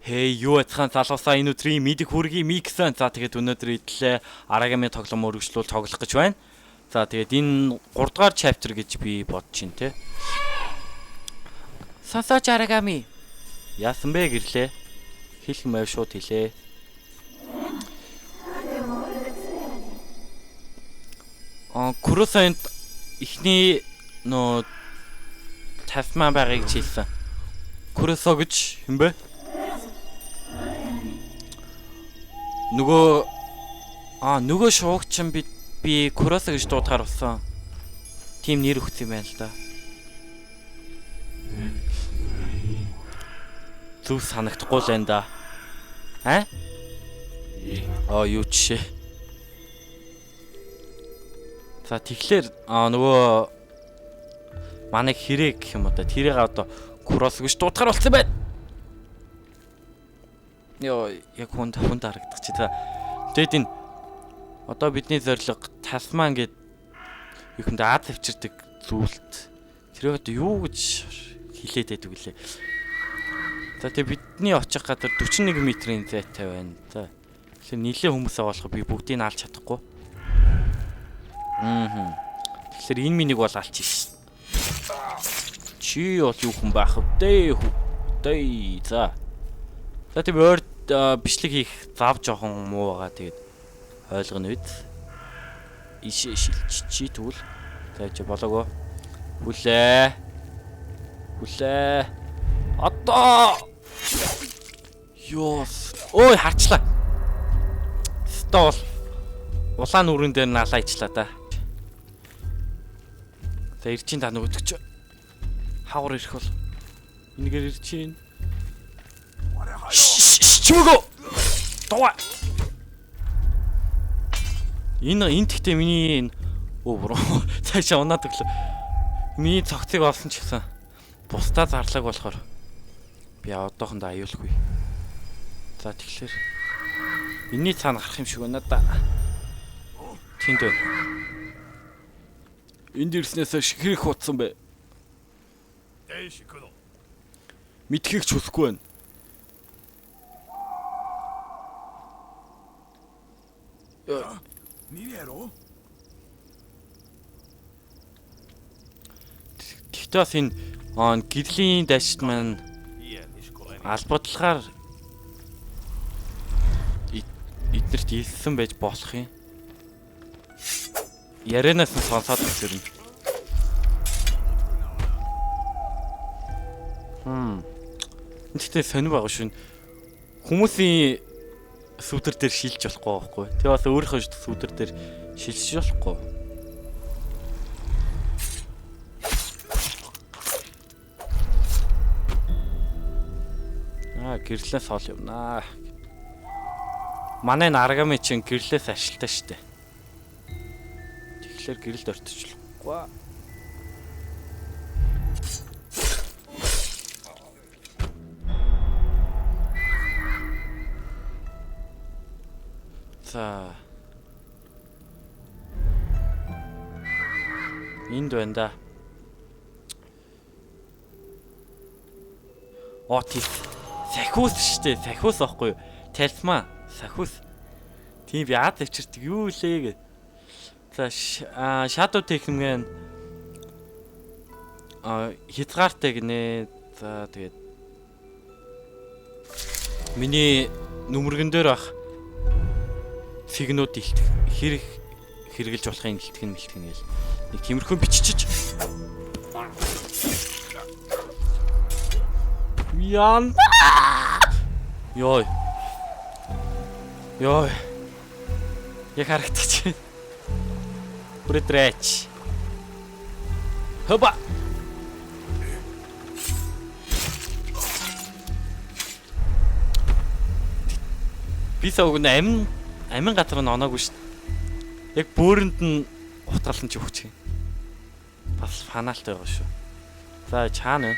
Хей юу яцхан залуусаа энэ өдрийн мэдих хүргийн миксэн. За тэгээд өнөөдөр идлээ Арагами тоглоом өргөжлүүл тоглох гэж байна. За тэгээд энэ 3 дугаар chapter гэж би бодож байна те. Сонсооч Арагами. Яасан бэ гэрлээ. Хэлэх мэв шууд хэлээ. Куросанд ихний нөө Тасман байгааг хэлсэн. Куросо гэж юм бэ? Нөгөө шуугч би Куросо гэж дуудахаар болсон. Тим нэр өгсөн юм байна л да. Зүг санагдахгүй л энэ да. Юу жишээ. За тэгэхээр нөгөө манай хэрэг гэх юм уу да. Тэрийг одоо Куросо гэж дуудахаар болсон байна. Яг хүнд харагдах чи та. Тэгээд энэ одоо бидний зорилго Тасман гэдэг юухэнд Аз авчирдаг зүйлт. Тэр одоо юу гэж хэлээд байдаг вүлээ. За тэгээд бидний очих газар 41 м-ийн зайтай байна. За. Тэгэхээр нийлээ хүмүүс аваалах би бүгдийг нь алж чадахгүй. Тэгэхээр энэ минийг бол алчих шин. Чи бол юу хүн байх вэ? Дээ. За. За тэгээд бичлэг хийх зав жоохон муу байгаа. Тэгээд ойлгоно үед. Чи тэгвэл тааж болоогүй. Хүлээ. Одоо. Ёс. Ой харчлаа. Стол. Улаан нүрэн дээр налаа ичлаа да. За ирчин та нөгөөдөч. Хавар ирэх бол. Энэгээр ирчин. Чүгөө. Тоо. Энэ тэгтээ миний цаашаа унаад өглөө. Миний цогцыг олсон ч гэсэн бусдаа зарлаг болохоор би одоохондоо аюулгүй. За тэгэхээр энэний цаана гарах юм шиг байна да. Тэнд байна. Энд ирснээс хэрэг хутсан бэ? Мэдхийг ч хүсэхгүй байна. Тэгтээс энэ гэрлийн дашт маань албадлагаар эднэрт ийсэн байж болох юм. Ярианаас нь сонсоод үзэрнэ. Тэгтээ сонир байгаа шин. Хүмүүсийн сүдэр дээр шилж болохгүй байхгүй. Тэгээ бас өөрийнхөө сүдэр дээр шилжиж болохгүй. Гэрлээс ол юмнаа. Манай Арагами чинь гэрлээс ашигтай штэ. Тэгэхээр гэрэлд орточлохгүй. За. Энд байна да. Отис. Сахиус штэ. Сахиус аахгүй юу? Талисман. Сахиус. Тийм би Аз авчирдаг юу лээ гэ. За Shadow техникэн хязгаартай гинэ. За тэгээд миний нүмергэн дээр ах сигнууд хэрэгжилж болохын гэлтгэн гээл. Нэг тиймэрхүү биччихэж. Ян. Йой. Яг харагдчих. Бүрэтрэч. Хоба. Бисаа өгнө амин газар нь оноогүй шүү дээ. Яг бөөрөнд нь утгалан ч өгч юм. Бас фанаалтай байгаа шүү. За чаана.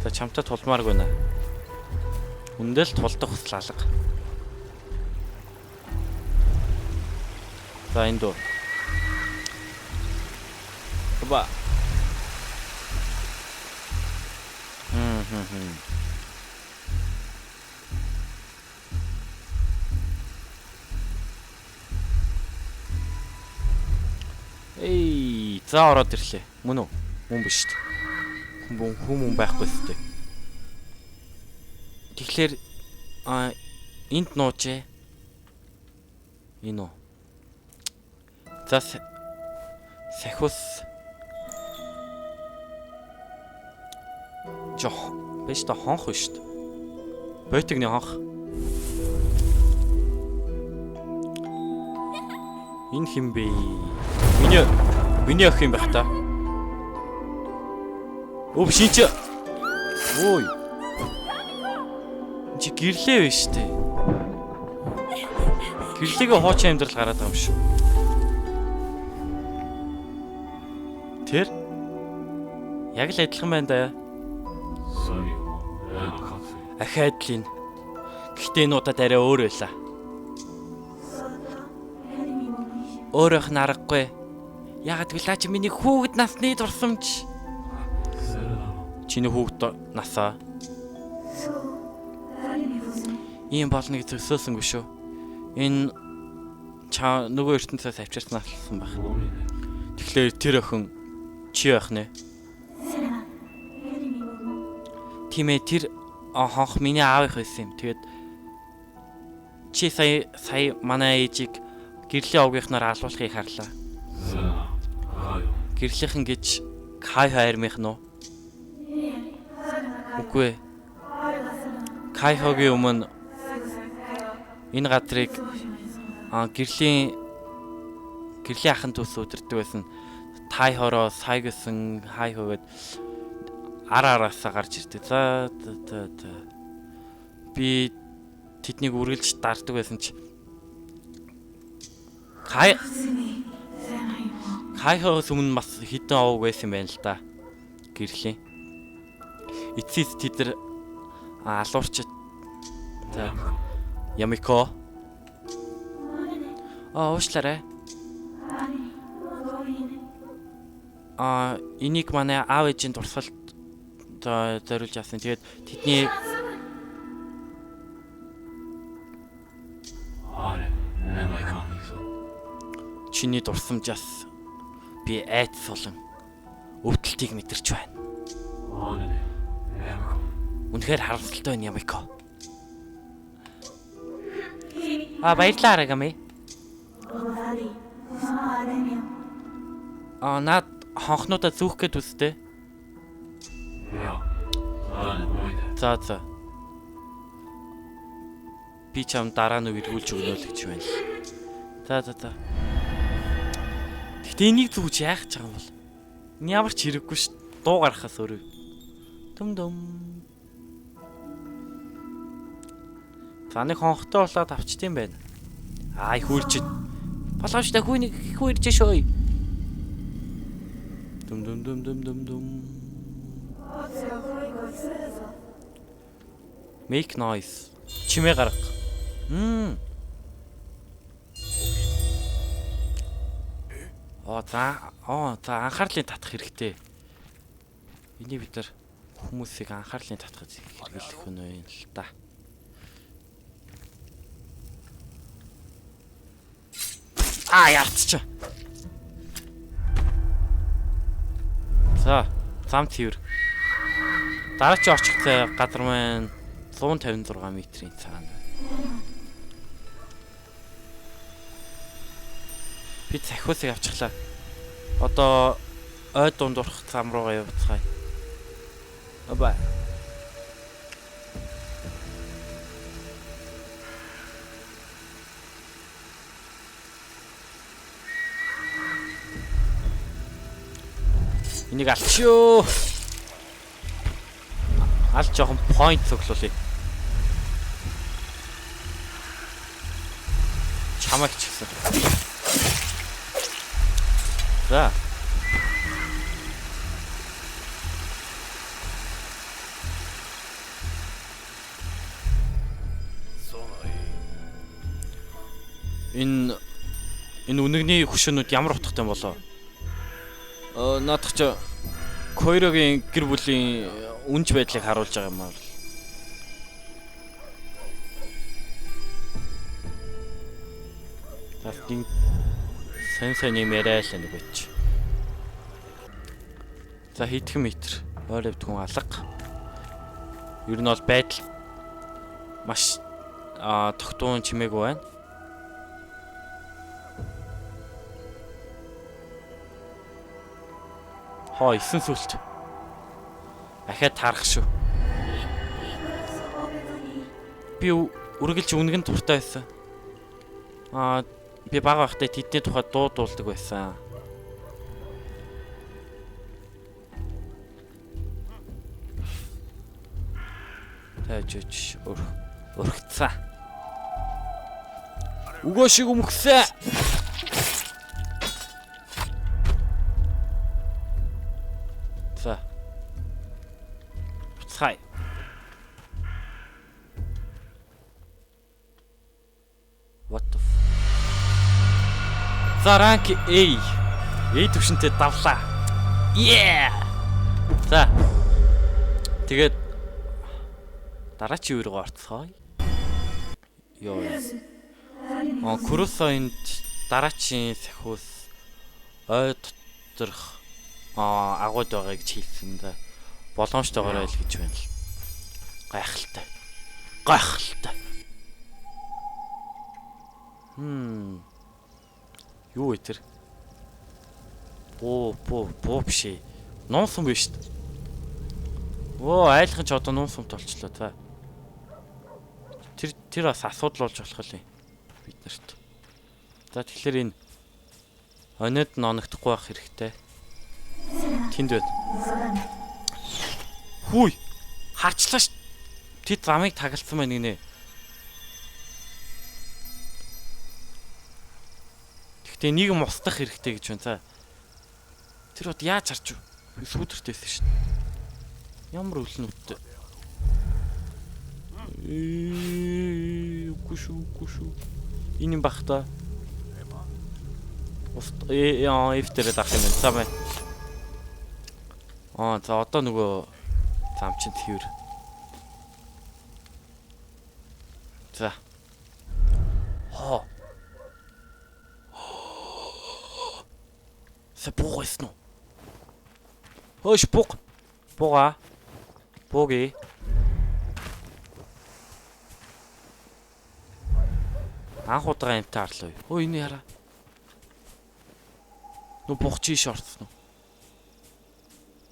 За чамтай тулмааргүй нэ. Үндэл тулдах хүсэл алга. За энэ дөө. Ба. Эй, за ороод ирлээ. Мөн үү? Мөн биш шүү дээ. Хүн байхгүй шүү дээ. Тэгэхээр энд нуужээ. Энэ үү? За сахиус жоо биш та хонх биш шүү дээ. Бойтогны хонх. Энэ хин бэ? Миний ах юм байх та. Өө шинч. Ой. Чи гэрлээ биш үү? Гэрлэгээ хоочин амьдрал гараад байгаа юм шүү. Тэр яг л адилхан байна да. Ахаад л ин. Гэхдээ энэ удаад арай өөр байлаа. Өөрөөх нь аргагүй. Ягаад гэвэл чи миний хүүхэд насны дурсамж. Чиний хүүхэд насаа. Ийм болно гэж төсөөсөнгүй шүү. Энэ чаа нөгөө ертөнцөөс авчирсан болсон байх. Тэгэхээр тэр охин чи байх нэ. Тийм ээ тэр хонх миний аав их байсан юм. Тэгээд чи сая манай ээжийг гэрлийн овгийнхнаар алуулахыг харлаа. Гэрлийнхэн гэж Кай хайрмынх нь уу? Үгүй. Кай хогийн өмнө энэ газрыг гэрлийн ахын дүүс өдөрдөг байсан. Тай хороо сая гэсэн хай хөөгээд араасаа гарч ирдэ. За би тэднийг үргэлж даардаг байсан чи Кайхоос өмнө бас хитэн овог байсан юм байна л да. Гэрлийн. Эцсээс тэд нар алуурчид. За. Ямико. Уушлаарай. Энийг манай аав ээжийн дурсгалд зориулж авсан. Тэгээд тэдний чиний дурсамжаас би айц болон өвдөлтийг мэдэрч байна. Үнэхээр харамсалтай байна Ямико. Баярлалаа Арагами. Наад хонхнуудаа зүүх гээд үстэй. За. Би чам дараа нь эргүүлж өгнө л гэж байна. За. Гэтэ энийг зүгж яах гэж байгаа юм бол? Ямар ч хэрэггүй ш. Дуу гарахаас өөрөө. Дүм. Цааны хонхтой болоод авчтiin байна. Ай хурж. Болоочтой хүнийг хурж шөөй. Дүм. Make noise. Чимээ гарга. За анхаарлыг татах хэрэгтэй. Энийг бид нар хүмүүсийг анхаарлыг татахад хэрэглэх нь байна л та. Яарч. За, зам цэвэр. Дараагийн очихтай газар маань 156 метрийн цаана. Би цахиусыг авчихлаа. Одоо ой дундурах зам руугаа явцгаая. Бай. Энийг алчиё. Аль жоохон point цуглуулъя. Чамайг ч гэсэн. За. Энэ Энэ үнэгний хөшөөнүүд ямар утгатай болоо? Наадах ч Койрогийн гэр бүлийн үнж байдлыг харуулж байгаа юм аа. Тасгийн сайн юм яриа л нэг бич. За хийдхэн метр ойр өвдгөн алга. Ер нь бол байдал маш тогтуун чимээгүй байна. Хоо 9 сүлт. Ахаад таарах шүү. Би үргэлж үнэгэн дуртай байсан. Би бага байхдаа тэдний тухай дуулдаг байсан. Тажиж өргөцсөн. Үгөө шиг өмгсөн. За. Буцхай. What the За ранк A. A төвшөнтэй давлаа. Yeah. За. Тэгээд дараачийн үеийг орцгоё. Йоо. Курусонд дараачийн сахиус ой доторх агууд байгаа гэж хэлсэн да. Боломжтойгоор л гэж байна л. Гайхалтай. Гайхалтай. Юу вэ тэр? Боо биш. Нуунсан биш шүү дээ. Айлхан ч одоо нуунсан толчлоо та. Тэр бас асуудал болж болох юм бид нарт. За тэгэхээр энэ оноод ноногдохгүй байх хэрэгтэй. Тэнд байд. Хүй. Харчлаа ш. Тэд замыг тагалцсан байна гинэ. Гэхдээ нэг юм устгах хэрэгтэй гэж байна та. Тэр бод яаж харж вэ? Сүүдэртэйсэн ш. Ямар өлнөттэй. Үгүй. Энэ юм бах та. Эфтэр дах юм байна. За мэ. За одоо нөгөө зам чинь тэрвэр. За. Сэпугсэн үү? Хөөш буг. Буга. Буги. Анх удаа амтаа харлаа. Энэ яра. Нөө бухчи шортсон уу?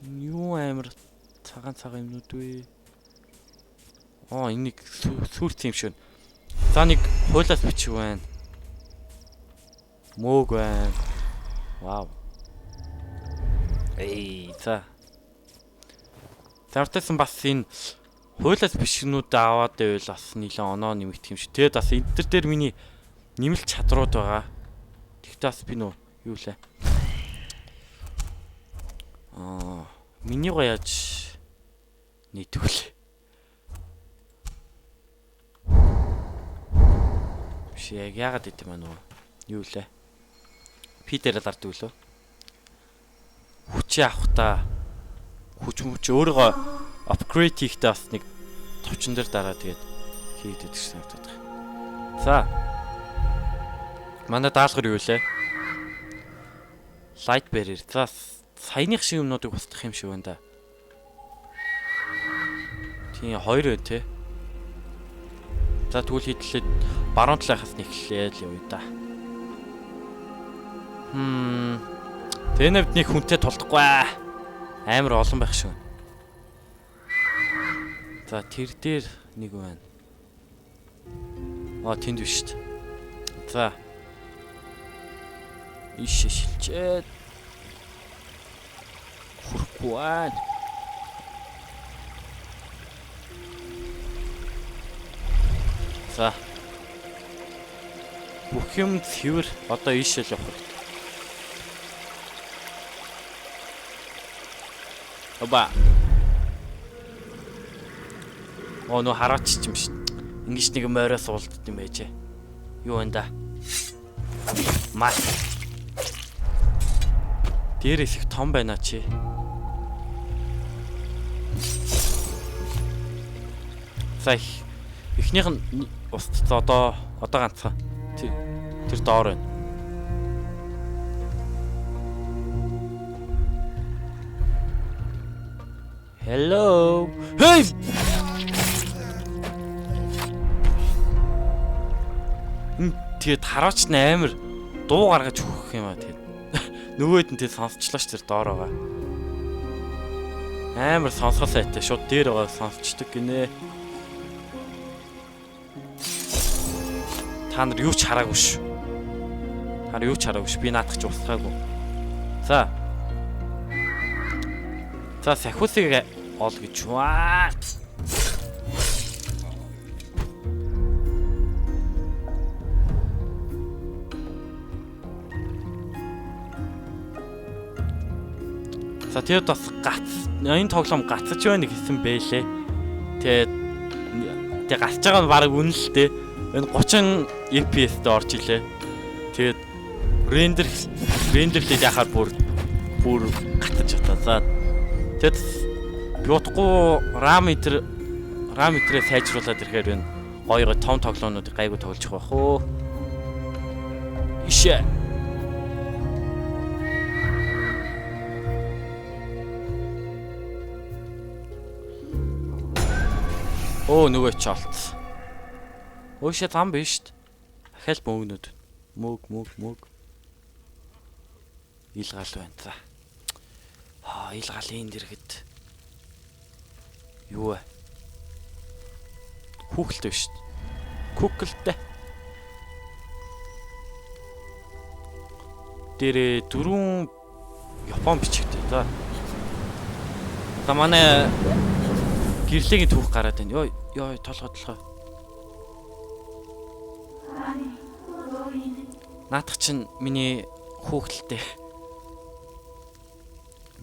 Юу амир цагаан юмнууд вэ? Энийг сүрт юм шиг. За нэг хуйлаас бичиг байна. Мөөг байна. Вау. За. Завтасан бас энэ хуйлаас бишгнүүд аваад байвал бас нэлээд оноо нэмэгдэх юм шиг. Тэгээд бас энэ дээр миний нэмэлт чадрууд байгаа. Тэгтээ бас би нөө юу лээ. Минийгоо яаж нийтгүүлээ. Биш яг яагаад гэдэг юм аа юу лээ. Питер дардаг лөө. Хүчээ авахта хүч өөрийгөө апгрейд хийхдээ бас нэг товчон дээр дараа тэгээд хийдэг гэж санагдаад байна. За. Манай даалгавар юу лээ? Light barrier. За саяных шиг юмнуудыг устгах юм шиг байна да. Тийм 2 байна те. За тэгвэл хийдлээ баруун талынхаас нэхлээ л юу да. Тэнэвд нэг хүнтэй тулдахгүй. Амар олон байх шиг. За тэр дээр нэг байна. Тэнд биш шүү дээ. За. Иш шилжээд. Хүрхгүй байна. За. Бүх юм цэвэр одоо ийшэл явах хэрэгтэй. Оба. Нөө хараач юм шин. Ингиж нэг морой суулдд юм байжээ. Юу вэ да? Мас. Дээрээс их том байна чи. За ихнийх нь ус одоо ганцхан. Тэр доор байна. Hello. Hey. Тэгээд хараач амар дуу гаргаж өгөх юм аа тэгээд. Нөгөөд нь тэгээд сонсчлаа ш тэр доор байгаа. Амар сонсгол сайтай шууд дээр байгаа сонсчдаг гинэ. Та нар юу ч хараагүй ш. Та нар юу ч хараагүй ш. Би наадах ч устгаагүй. За. За сахиусыг ол гэж ваа. За тэгээд бас энэ тоглоом гацж байна гэсэн бэлээ. Тэгээд гацж байгаа нь баг үнэн л дээ. Энэ 30 FPS-д орж илээ. Тэгээд рендерлээд яхаар бүр гацж чата. За тэгэд бютгүй RAM-ийг сайжруулад ирэхээр байна. Гоё том тоглоомнуудыг гайгүй тоглож байх уу. Ишээ. Оо нөгөө ч олц. Өөшөө зам биш шүү дээ. Дахиад мөнгнүүд. Мөг. Илгаал байна за. Илгаалын дэргэд. Юу вэ? Хүүхэлтэй биш шүү дээ. Куклтэй. Дээрээ 4 Япон бичигтэй за. За манай гэрлэгийн түүх гараад байна. Ёо толгой. Наадах чинь миний хүүхэлтэй.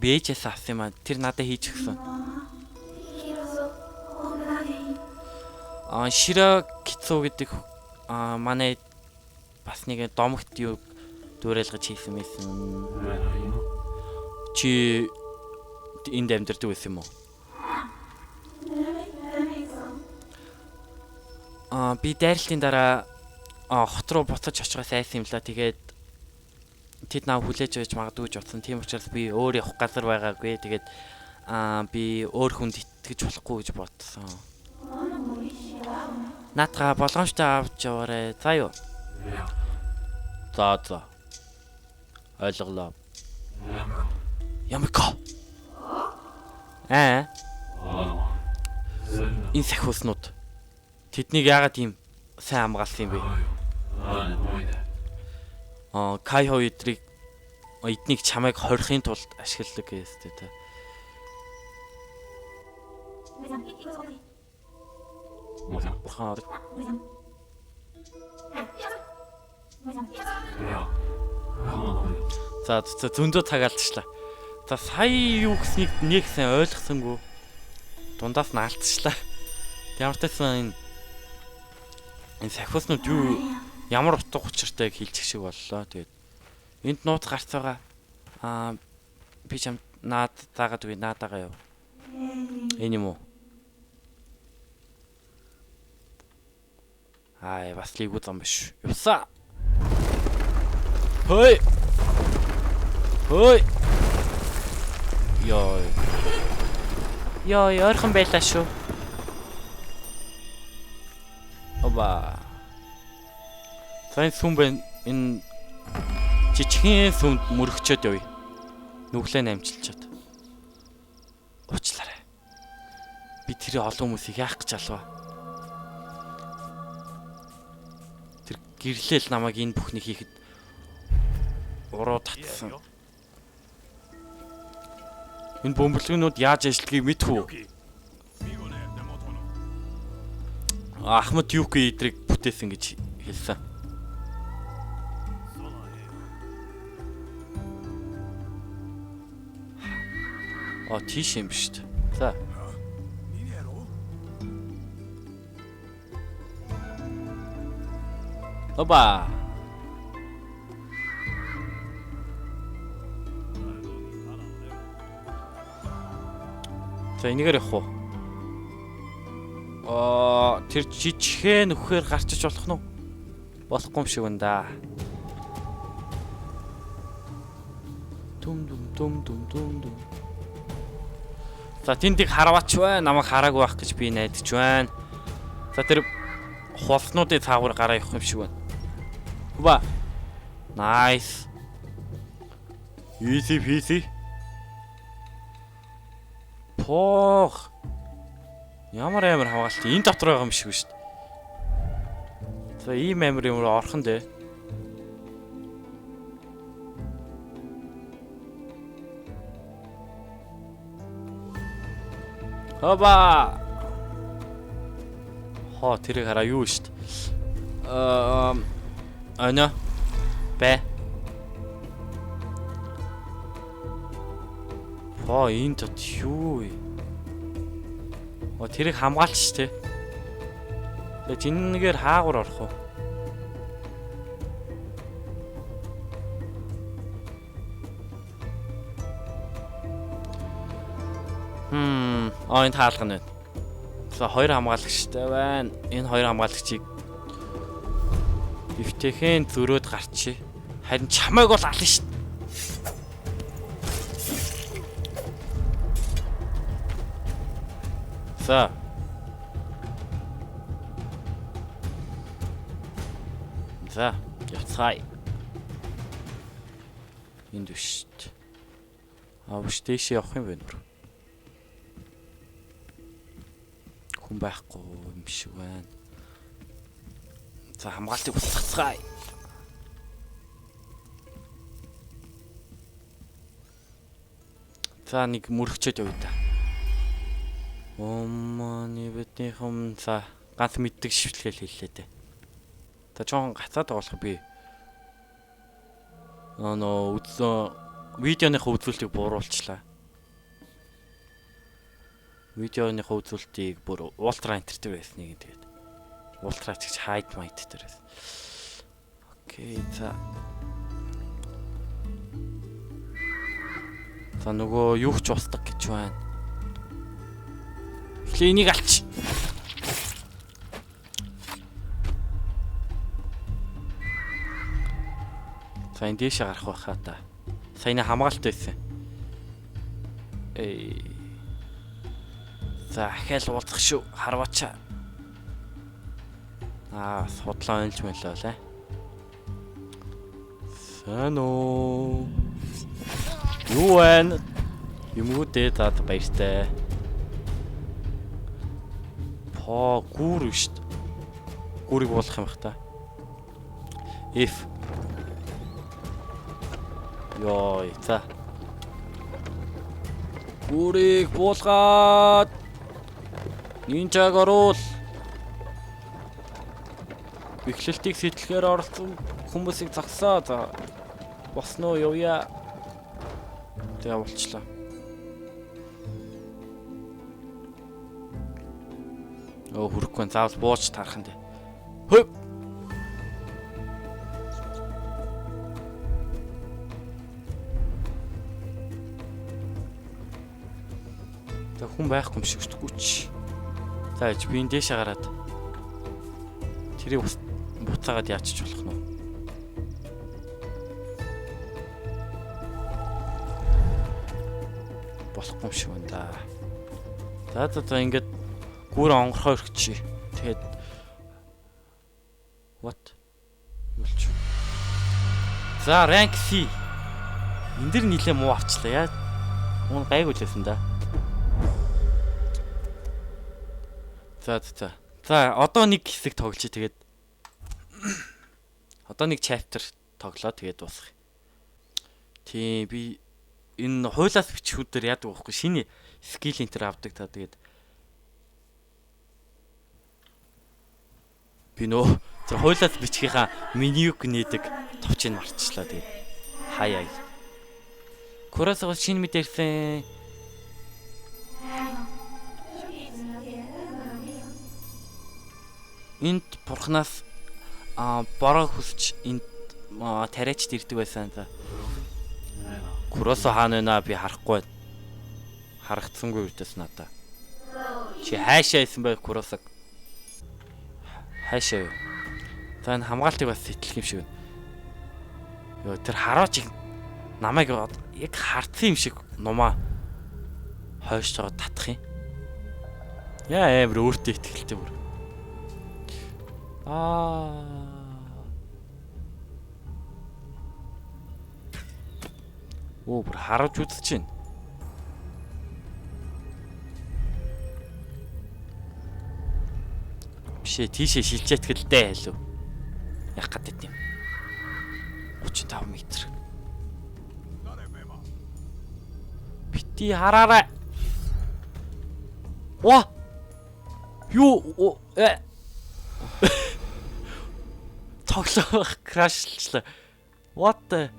Би ээжээс авсан юм аа. Тэр надад хийж өгсөн. Широ Кицу гэдэг манай бас нэг домогт юу дуурайлгаж хийсэн мэсэн. Чи энд амьдардаг байсан юм уу? Би дайралтын дараа хот руу буцаж очихоос айсан юм лаа. Тэгээд тэд наа хүлээж авч магадгүй гэж бодсон. Тийм учраас би өөр явах газар байгаагүй. Тэгээд би өөр хүнд итгэж болохгүй гэж бодсон. Наатаа болгоомжтой авч яваарэ. За юу. За. Ойлголоо. Ямико. Энэ сахиуснууд тэднийг яагаад ийм сайн хамгаалсан юм бэ? Кайхо эднийг чамайг хорихын тулд ашигладаг гэжтэй та. За зөндөө тагаалцчлаа. За сая юу гэснийг нэг сайн ойлгосонгүй. Дундаас нь алдчихлаа. Ямар ч байсан энэ сахиуснууд юу ямар утга учиртайг хэлчих шиг боллоо. Тэгээд энд нууц гарц байгаа. Би чам наад заагаад үгүй наадагаа юу. Энэ юм уу? Бас лигүү зам биш. Явсаа. Хөөй. Йоо, ойрхон байлаа шүү. Оба. Сайн сүм байна. Энэ жижигхэн сүмд мөрөгчөөд явъя. Нүглээ намжилчаад. Уучлаарай. Би тэр олон хүмүүсийг яах гэж алваа. Тэр гэрлээл намайг энэ бүхнийг хийхэд уруу татсан. Энэ бөмбөлгөнүүд яаж ажиллахыг мэдхүү. Ахмад Юки эдрийг бүтээсэн гэж хэлсэн. Тийш юм биш үү? За. Оба. За энийгээр явах уу? Тэр жижигхэн нөхөр гарчиж болох нь уу? Болохгүй юм шиг байна да. Дүм. За тэндийг харваач бай. Намайг хараагүй байх гэж би найдаж байна. За тэр хулснуудыг цаагаар гараа явах юм шиг байна. Ба. Nice. Easy peasy. Пох. Ямар амар хаваалт энэ дотор байгаа юм шиг шүү дээ. За ийм амар юм орхон дээ. Хоба. Тэрийг хараа юу шүү дээ. Ана. Бэ. Энэ тот юу вэ? Тэрийг хамгаалч шүү дээ. Тэгээд энэгээр хаагур орох уу? Энэ таалга нь байна. За хоёр хамгаалагчтай байна. Энэ хоёр хамгаалагчийг өвтэйхэн зөрөөд гарчи. Харин чамайг бол ална шүү дээ. За явцгаая. Энд биш. Авш дэшээ явах юм байна уу? Хүн байхгүй юм шиг байна. За хамгаалтыг устгацгаая. За нэг мөрөгчөөд явъя та. Омоны бидний хүм за ганц мэддэг шивтлгээл хэллээ дээ. За жоохон гацаад болох би. Видеоныхоо үзүүлэлтийг бууруулчлаа. Видеоныхоо үзүүлэлтийг бүр ультра энтер байсныг тэгээд ультра ч хайд майт дээр байсан. Окей, за. За нөгөө юу ч устдаг гэж байна. Энийг алч. За энэ дэше гарах байхаа та. Саяны хамгаалт байсан. За ахаал уулзах шүү. Харваачаа. Судлаа онж мэлээ лээ. Саноо. Юу вэ? Юмгүүдээ заад баяртай. Гүүр шүү дээ. Гүүрийг буулгах юм бах та. If. Йой, за. Гүүрийг буулгаад. Нинжаг оруул. Бэхлэлтийг сэтлэхээр оролцсон хүмүүсийг загсаа. За. Босноо явъя. Тэгээ болчлаа. Хүрэхгүй заавал бууж таарах нь дээ. Хөв. За хүн байхгүй юм шиг шүү дээ. За би энэ дэше гараад тэрийг буцаагаад яачих болох нь вэ? Болохгүй юм шиг байна да. За ингээд гүр онгорхоо өргөчий. Тэгээд what? Юулч. За rank C. Энд дэр нилээ муу авчлаа яа. Уун гайгүй лээсэн да. За одоо нэг хэсэг тоглож тэгээд одоо нэг chapter тоглоо тэгээд дуусгах. Тийм би энэ хуйлаас бичгүүдээр яадаг байхгүй шинэ skill enter авдаг та тэгээд би нөө тэр хуйлаас бичгийнхаа менюг нээдэг товчийг марцчлаа тэгээд хаяа. Курасаа шинэ мэд ирсэн. Энд бурхнаас бороо хүсч энд тариачд ирдэг байсан за. Курасаа хаана вэ би харахгүй. харагдсангүй үдээс надаа. Чи хайшаа исэн байх Куросаг. Хайшаа юу? За энэ хамгаалтыг бас сэтлэх юм шиг байна. Йоо тэр хараач намайг яг хардсан юм шиг нумаа хойш жоо татах юм. Яа амар өөртөө ихтэй бүр. Оо бүр хараж үзэж байна. Бишээ тийшээ шилжээд гэлдээ хэлв. Яг гадаад юм. 35 м. Бити хараарай. Ва! Юу тоглоо крашлчлаа. What the?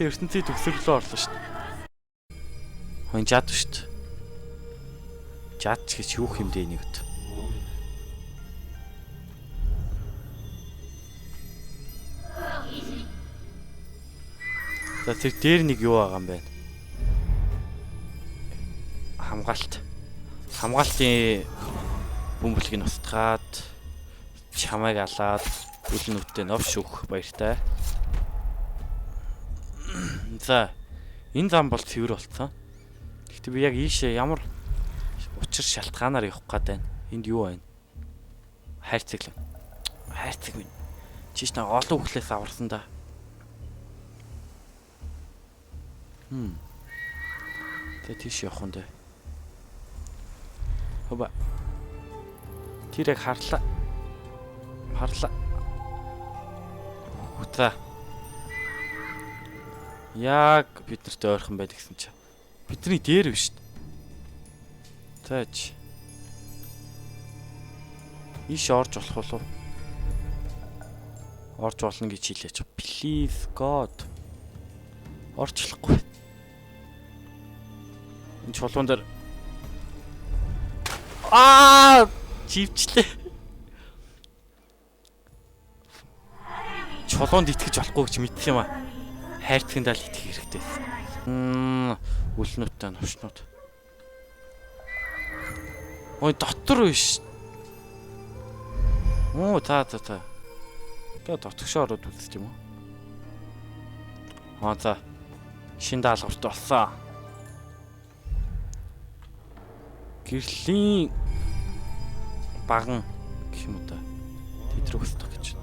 ертөнцийн төгсөрлөө орлоо шүү дээ. Хойн жад шүү дээ. Жад ч гэж юу хэмдэ энийг өд. За тэр дээр нэг юу байгаа юм бэ? Хамгаалт. Хамгаалтын бөмбөлгийг устгаад чамайг алаад үл нүдтэй новш өгөх баяртай. За энэ зам бол цэвэр болцсон. Гэхдээ би яг ийшээ ямар учир шалтгаанаар явах гээд байна. Энд юу байна? Хайрцаг. Хайрцаг минь. Чиш нэг олон хүлээс аварсан да. Тэ тийш явах юм даа. Хоба. Тэр яг харлаа. Утаа. Яг бид нарт ойрхон байд гэсэн чи. Бидний дээр биш шүү дээ. Тааж. Иш орж болох уу? Орж болно гэж хэлээч. Please God. Орчлохгүй. Энэ чулуун дээр живчлээ. Чулуунд итгэж болохгүй гэж мэдэх юм аа. Хайрцагтаа л итгэх хэрэгтэй. Үлнүүдтэй навшнууд. Ой дотор биш. Оо та. Гэ дотгошоо ороод үзчих юм уу? За. Шин даалгаварт болсон. Гэрлийн баган гэх юм уу та. Тэдрэг өсдөх гэж.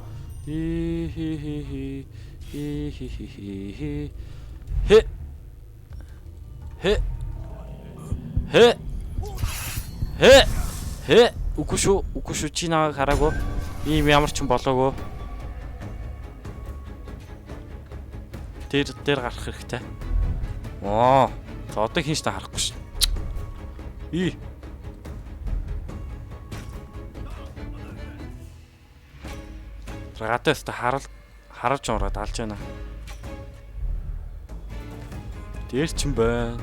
Үгүй шүү чи намайг хараагүй. Ийм ямар ч юм болоогүй. Тэр гарах хэрэгтэй. За одоо хинч та харахгүй ш. Радаас та харж ороод алж байна. Тэр ч юм байна.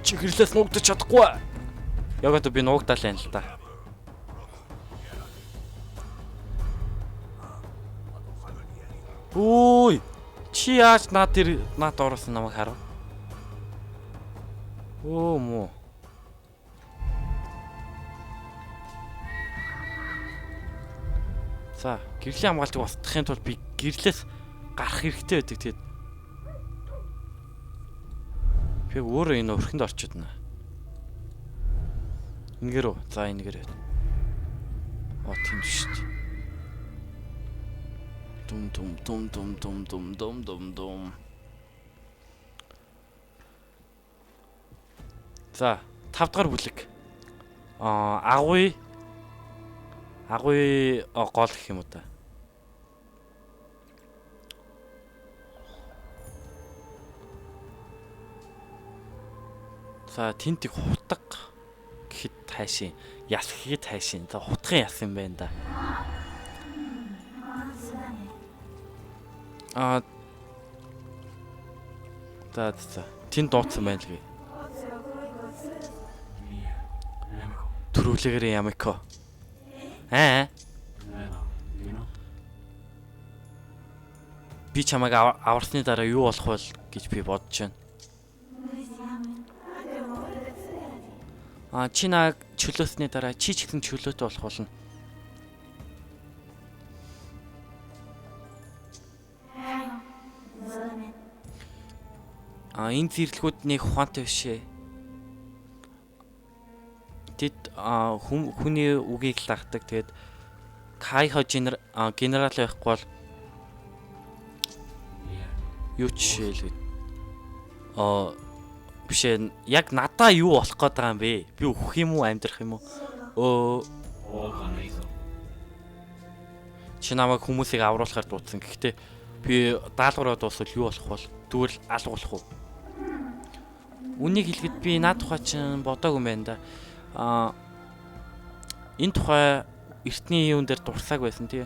Чихэрлээс нуугдаж чадахгүй. Яг одоо би нуугдаал байна л да. Ой! Чи яаж наад ороосон намайг харав? Оо мо. За, гэрлийн хамгаалтыг устгахын тулд би гэрлээс гарах хэрэгтэй байдаг. Тэгээд би өөрөө энэ өрхөнд орчод байна. Ингэрөө. За энэгээр. Тийм шүү дээ. Дум. За, 5 дахь бүлэг. Агуй гол гэх юм уу та. За, тентиг хутга гэхэд хайшин, яс гэхэд хайшин. За, хутгын яс юм байна да. За. Тэнд дууцсан байна л гээ. Төрүүлгээр ямико. Би чамайг аварсны дараа юу болох вэ гэж би бодож байна. Чи наг чөлөөсний дараа чи ч гэсэн чөлөөтэй болох болно. Энэ зэрлэгүүд нэг ухаантай биш ээ. Тэд хүний үгийг лагдаг. Тэгээд Кайхо генерал байхгүй бол юу ч хэлээд биш ээ. Яг надаа юу болох гээд байгаа юм бэ? Би өөх юм уу, амьдрах юм уу? Чи намайг хүмүүсийг авруулахаар дуудсан. Гэхдээ би даалгавраа дуусвал юу болох бол зүгээр л алгуулах уу? Үнийг хэлэхэд би наад тухай чинь бодоагүй юм байна да. Энэ тухай эртний юун дээр дурсааг байсан тий.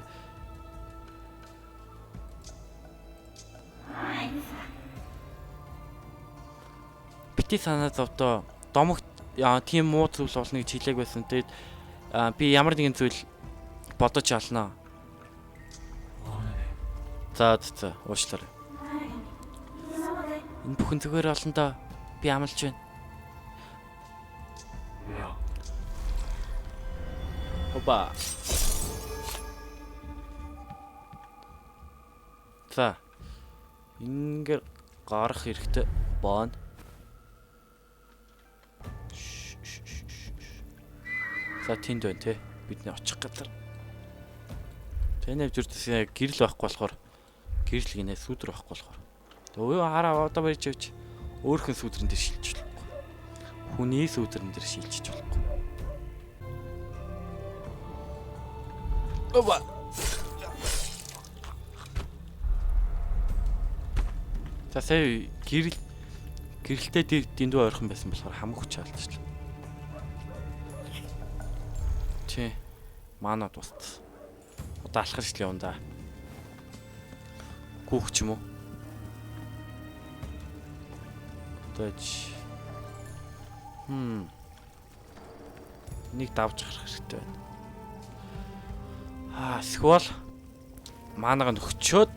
Бити санаа зовдоо домогт тийм муу зүйл болно гэж хэлээг байсан. Тэгээд би ямар нэгэн зүйл бодож алнаа. За уучлаарай. Энэ бүхэн зүгээр олондоо би амлаж байна. Опа. За. Ингээд гарах хэрэгтэй баана. За тэнд байна те. Бидний очих газар. Тэнэ зүрдээс гэрэл байхгүй болохоор гэрэл гинэ сүдэр байхгүй болохоор. Өө хараа одоо барьж явж өөрхөн сүдрэн дээр шилжиж болохгүй. Хүний сүдрэн дээр шилжиж болохгүй. Оба. За сая гэрэлтэй дэндүү ойрхон байсан болохоор хамаг хүч алдчихлаа. Чи мана дуст. Одоо алхах шил явна да. Гүүх ч юм уу? Тэч. Нэг давж гарах хэрэгтэй байна. Эсвэл манага нөхчөөд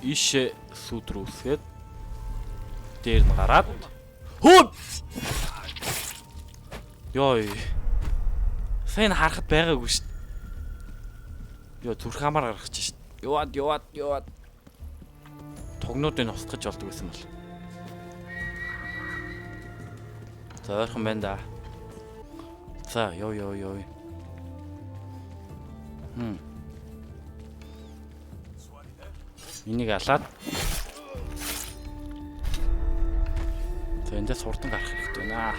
ийшээ сүдрүүсгээд дээр нь гараад хөө. Йой. Сайн харахад байгаагүй шүү дээ. Йоо зүрх хамаар гаргачих шүү дээ. Яваад. Тогнуудыг устгаж болдог байсан бол. За ойрхон байна да. За ёо. Энийг алаад. За эндээс хурдан гарах хэрэгтэй байна.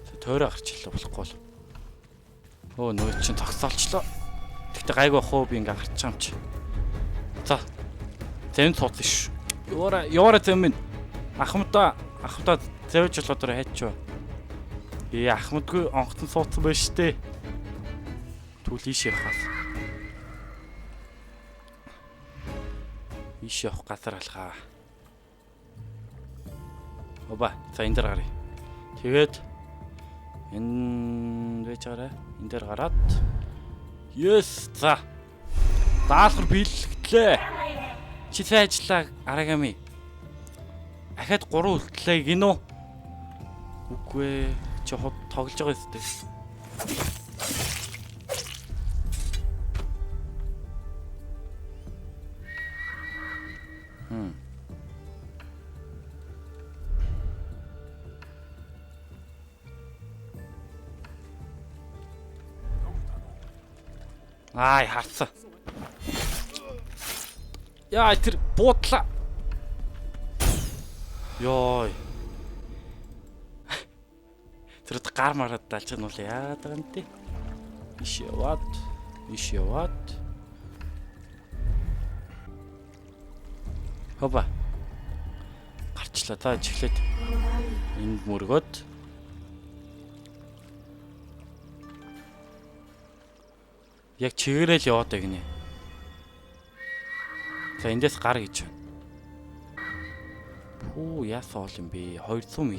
За тойроо гарчлаа болохгүй бол. Өө нөө чин тогсоолчлоо. Тэгтээ гайгүй бах уу би ингээ гарч байгаа юм чи. За. Зэвэн цууц ш. Яваараа зэвэн минь. Ахмадаа зэвэж болоод хайчаа. Ахмадгүй онгоцон суудсан байж штэ. Түл ийш явахаас. Ийш явах газар алхаа. Оба, за энэ дээр гаръя. Тэгээд энэ вэж гараа. Энэ дээр гараад. Yes, за. Даалгавар биелэгдлээ. Чи сайн ажиллаа, Арагами. Ахад 3 үлдлээ гинөө. Үгүй ээ. Чи тоглож байгаа юм зү. Ай харцаа. Яа тэр буудлаа. Йой. Тэрд гар мараад далж байгаа нь бол яагаад байгаа юм те. Иш яваад. Хопа. Гарчлаа та чихлээд. Энд мөргөөд. Яг чигээрэл яваад байгаа гинэ. За эндээс гар гэж байна. Пүү яасан ол юм бэ? 200 м.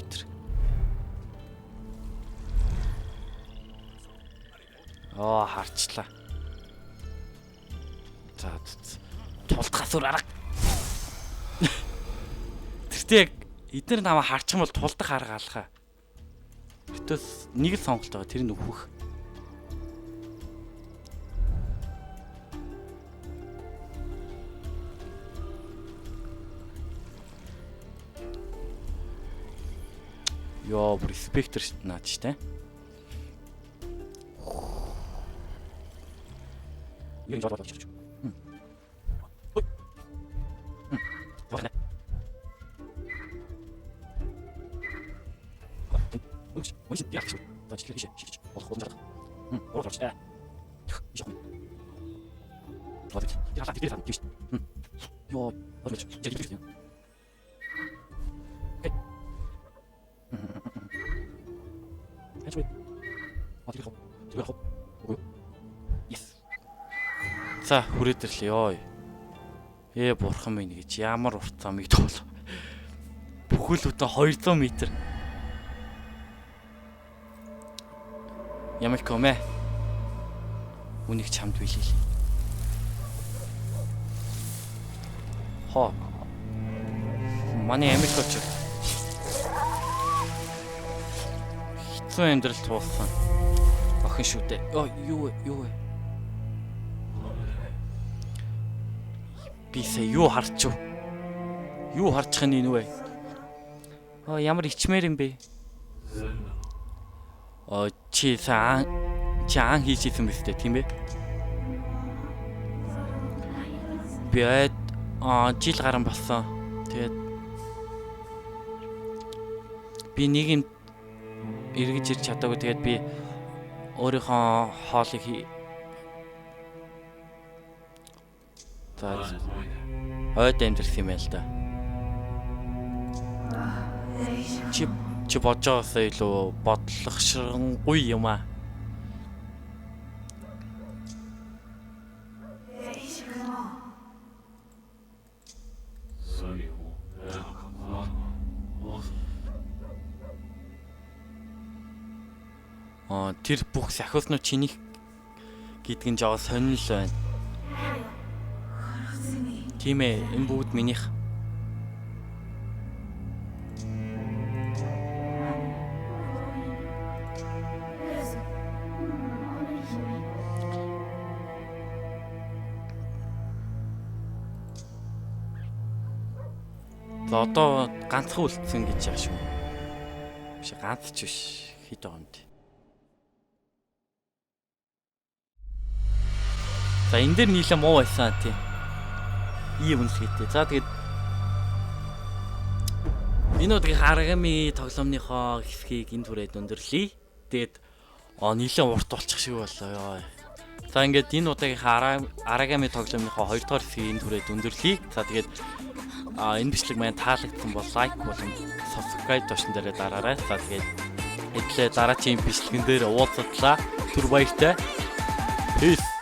Харчлаа. За тулд гасуур арга. Гэтэ яг эдгээр намайг харчих юм бол тулдах арга алхаа. Битээс нэг л сонголт байгаа. Тэр нь өвөх. Ёо, бүр спектр наад штэ. Юу жоо болчих. Ой. Ой, яг шүү. Тач хэлээ шиж. Болох юм жаа. Орооч. Яах вэ? Wat ja, laat dit aan. Juist. Jo, wat is het? Dit is het. Oké. Het is wat ik hoop. Dit hoop. Yes. За, хүрээдэрлээ ёо. Бурхан минь гэж ямар урт замыг тоол. Бүхэл бүтэн 200 м. Ямар комэ? Үнийг чамд билээ. Хоо. Манай Америкч. Хэцүү амьдрал туулсан. Охин шүү дээ. Юу вэ? Би сая юу харч юу? Юу харчих нь энэ вэ? Ямар ичмээр юм бэ? Чи чаан хийжсэн мэт тийм ээ? Би жил гарan болсон. Тэгээд би нэг юм эргэж ирч чадаагүй. Тэгээд би өөрийнхөө хоолыг ойд амьдрсан юм байл да. Чи бодожоосоо илүү бодлогошгүй юм аа. Тэр бүх сахиуснууд чиний гэдг нь жоо сонирхол байна. Тийм ээ, энэ бүгд минийх. За одоо ганцхан үлдсэн гэж яах шүү. Биш ганц ч биш хэд байгаа юм бэ? За энэ дээр нийлээ муу байсан тийм. Ийм үнэлгээтэй. За тэгээд энэ удаагийн Арагами тоглоомныхоо хэсгийг энэ түрээд өндөрлөе. Тэгээд нийлээ урт болчих шиг боллоо ёо. За ингээд энэ удаагийн Арагами тоглоомныхоо 2 дугаар хэсгийг энэ түрээд өндөрлөе. За тэгээд энэ бичлэг маань таалагдсан бол лайк болон subscribe тушин дээр дараарай. За тэгээд эдлээ дараагийн бичлэгэн дээр уулзлаа. Түр баяртай. Peace.